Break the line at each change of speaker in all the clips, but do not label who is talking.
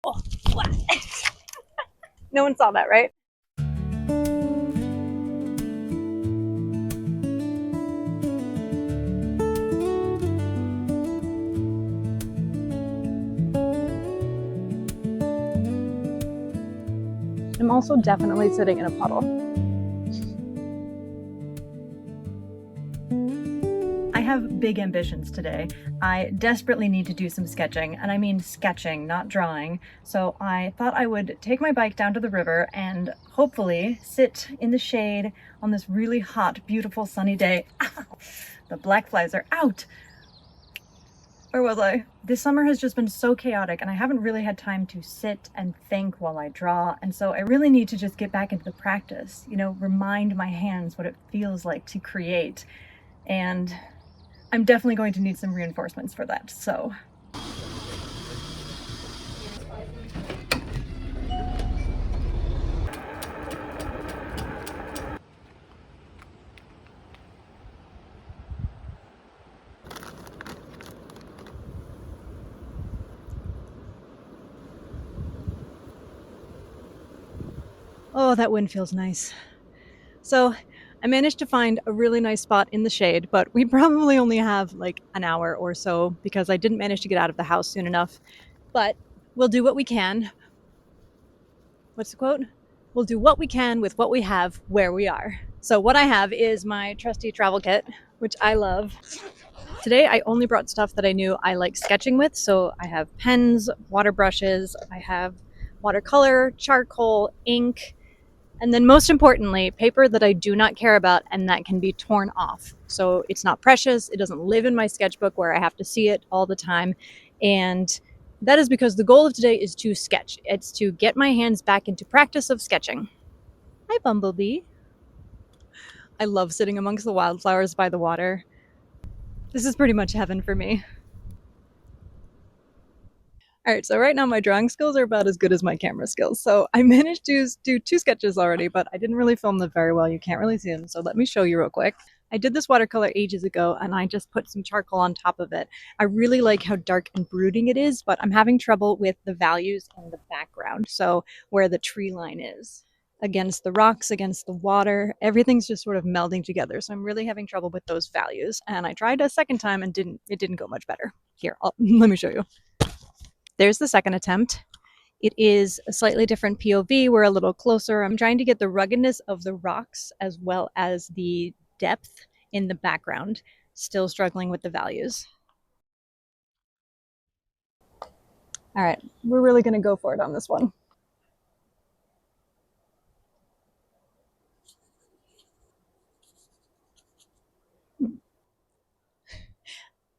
Oh, no one saw that, right? I'm also definitely sitting in a puddle. I have big ambitions today. I desperately need to do some sketching, and I mean sketching, not drawing. So I thought I would take my bike down to the river and hopefully sit in the shade on this really hot, beautiful, sunny day. The black flies are out. Where was I? This summer has just been so chaotic and I haven't really had time to sit and think while I draw. And so I really need to just get back into the practice, you know, remind my hands what it feels like to create. And I'm definitely going to need some reinforcements for that. So oh, that wind feels nice. So I managed to find a really nice spot in the shade, but we probably only have like an hour or so because I didn't manage to get out of the house soon enough. But we'll do what we can. What's the quote? We'll do what we can with what we have where we are. So what I have is my trusty travel kit, which I love. Today I only brought stuff that I knew I like sketching with. So I have pens, water brushes, I have watercolor, charcoal, ink, and then most importantly, paper that I do not care about and that can be torn off. So it's not precious, it doesn't live in my sketchbook where I have to see it all the time. And that is because the goal of today is to sketch. It's to get my hands back into practice of sketching. Hi, Bumblebee. I love sitting amongst the wildflowers by the water. This is pretty much heaven for me. All right, so right now my drawing skills are about as good as my camera skills. So I managed to do 2 sketches already, but I didn't really film them very well. You can't really see them, so let me show you real quick. I did this watercolor ages ago and I just put some charcoal on top of it. I really like how dark and brooding it is, but I'm having trouble with the values in the background. So where the tree line is against the rocks, against the water, everything's just sort of melding together. So I'm really having trouble with those values. And I tried a second time and it didn't go much better. Here, let me show you. There's the second attempt. It is a slightly different POV. We're a little closer. I'm trying to get the ruggedness of the rocks as well as the depth in the background. Still struggling with the values. All right, we're really going to go for it on this one.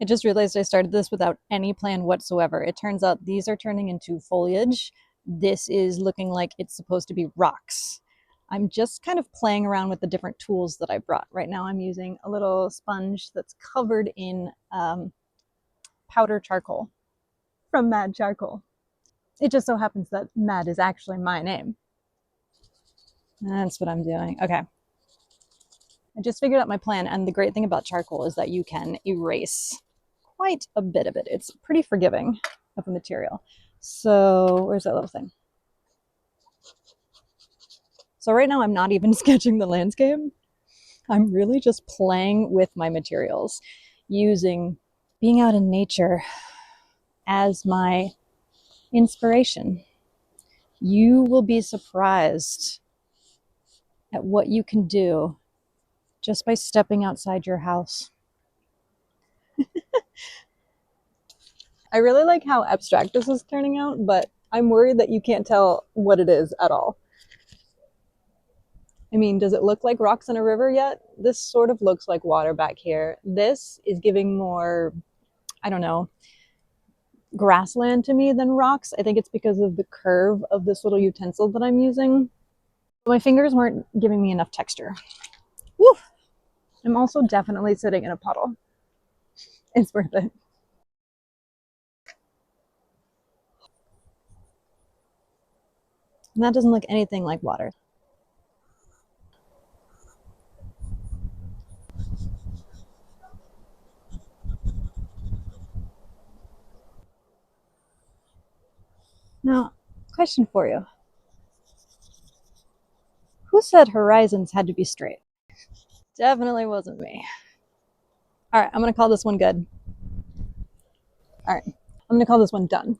I just realized I started this without any plan whatsoever. It turns out these are turning into foliage. This is looking like it's supposed to be rocks. I'm just kind of playing around with the different tools that I brought. Right now I'm using a little sponge that's covered in powder charcoal from Mad Charcoal. It just so happens that Mad is actually my name. That's what I'm doing. Okay. I just figured out my plan, and the great thing about charcoal is that you can erase quite a bit of it. It's pretty forgiving of a material. So where's that little thing? So right now I'm not even sketching the landscape. I'm really just playing with my materials, using being out in nature as my inspiration. You will be surprised at what you can do just by stepping outside your house. I really like how abstract this is turning out, but I'm worried that you can't tell what it is at all. I mean, does it look like rocks in a river yet? This sort of looks like water back here. This is giving more, I don't know, grassland to me than rocks. I think it's because of the curve of this little utensil that I'm using. My fingers weren't giving me enough texture. Woo! I'm also definitely sitting in a puddle. It's worth it. And that doesn't look anything like water. Now, Question for you. Who said horizons had to be straight? Definitely wasn't me. All right, I'm going to call this one good. All right, I'm going to call this one done.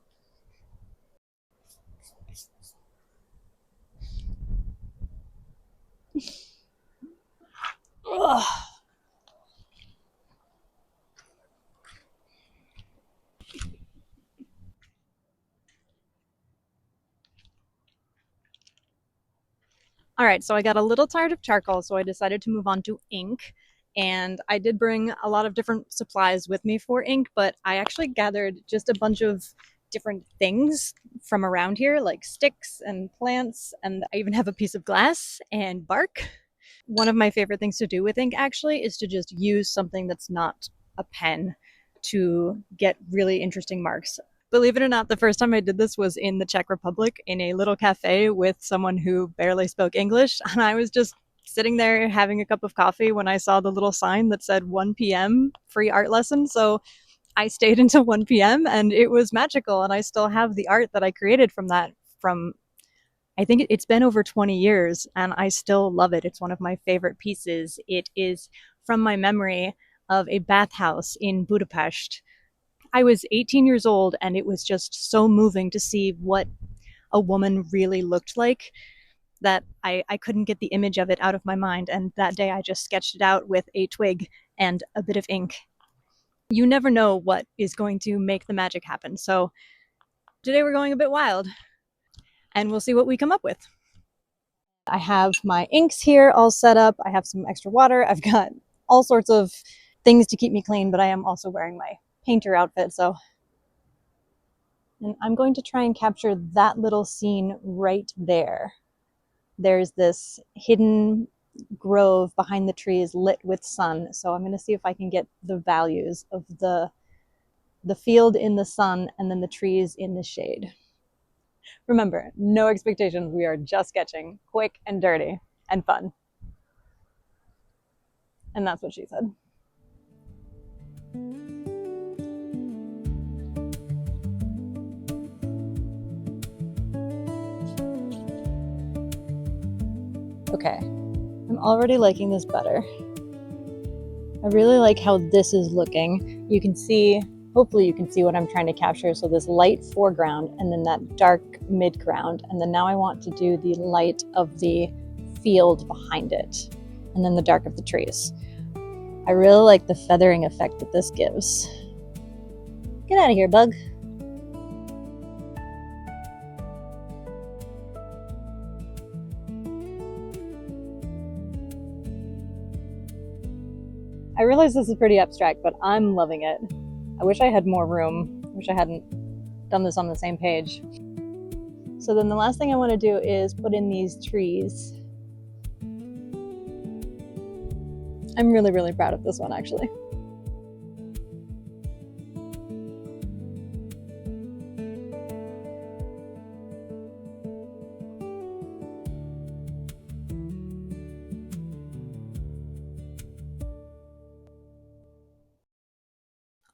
Ugh. All right, so I got a little tired of charcoal, so I decided to move on to ink. And I did bring a lot of different supplies with me for ink, but I actually gathered just a bunch of different things from around here, like sticks and plants, and I even have a piece of glass and bark. One of my favorite things to do with ink actually is to just use something that's not a pen to get really interesting marks. Believe it or not, the first time I did this was in the Czech Republic in a little cafe with someone who barely spoke English. And I was just sitting there having a cup of coffee when I saw the little sign that said 1 p.m. free art lesson. So I stayed until 1 p.m. and it was magical. And I still have the art that I created from that from I think it's been over 20 years and I still love it. It's one of my favorite pieces. It is from my memory of a bathhouse in Budapest. I was 18 years old and it was just so moving to see what a woman really looked like that I couldn't get the image of it out of my mind. And that day I just sketched it out with a twig and a bit of ink. You never know what is going to make the magic happen. So today we're going a bit wild and we'll see what we come up with. I have my inks here all set up. I have some extra water. I've got all sorts of things to keep me clean, but I am also wearing my painter outfit. So, and I'm going to try and capture that little scene right there. There's this hidden grove behind the trees lit with sun. So I'm going to see if I can get the values of the field in the sun and then the trees in the shade. Remember, no expectations. We are just sketching, quick and dirty and fun. And that's what she said. Okay, I'm already liking this better. I really like how this is looking. You can see, hopefully you can see what I'm trying to capture. So this light foreground and then that dark midground. And then now I want to do the light of the field behind it. And then the dark of the trees. I really like the feathering effect that this gives. Get out of here, bug. I realize this is pretty abstract, but I'm loving it. I wish I had more room. I wish I hadn't done this on the same page. So then the last thing I want to do is put in these trees. I'm really, really proud of this one, actually.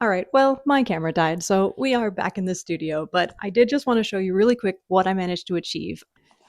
All right, well, my camera died, so we are back in the studio, but I did just want to show you really quick what I managed to achieve.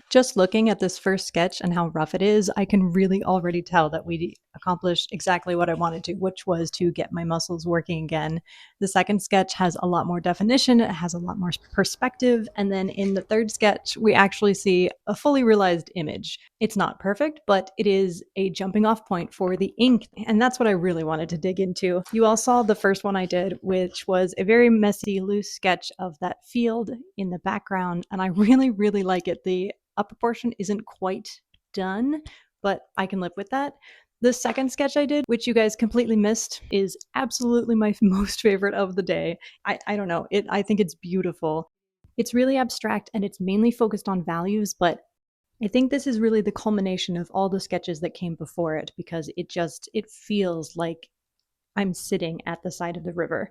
Just looking at this first sketch and how rough it is, I can really already tell that we accomplished exactly what I wanted to, which was to get my muscles working again. The second sketch has a lot more definition, it has a lot more perspective, and then in the third sketch, we actually see a fully realized image. It's not perfect, but it is a jumping off point for the ink, and that's what I really wanted to dig into. You all saw the first one I did, which was a very messy, loose sketch of that field in the background, and I really, really like it. The upper portion isn't quite done, but I can live with that. The second sketch I did, which you guys completely missed, is absolutely my most favorite of the day. I don't know. I think it's beautiful. It's really abstract and it's mainly focused on values, but I think this is really the culmination of all the sketches that came before it because it feels like I'm sitting at the side of the river.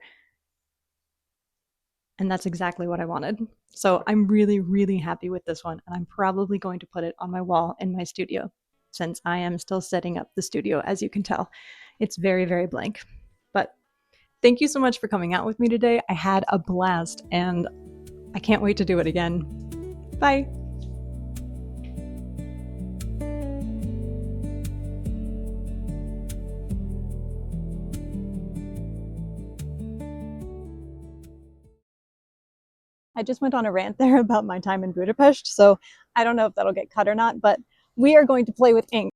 And that's exactly what I wanted. So I'm really, really happy with this one. And I'm probably going to put it on my wall in my studio since I am still setting up the studio, as you can tell. It's very, very blank. But thank you so much for coming out with me today. I had a blast and I can't wait to do it again. Bye. I just went on a rant there about my time in Budapest, so I don't know if that'll get cut or not, but we are going to play with ink.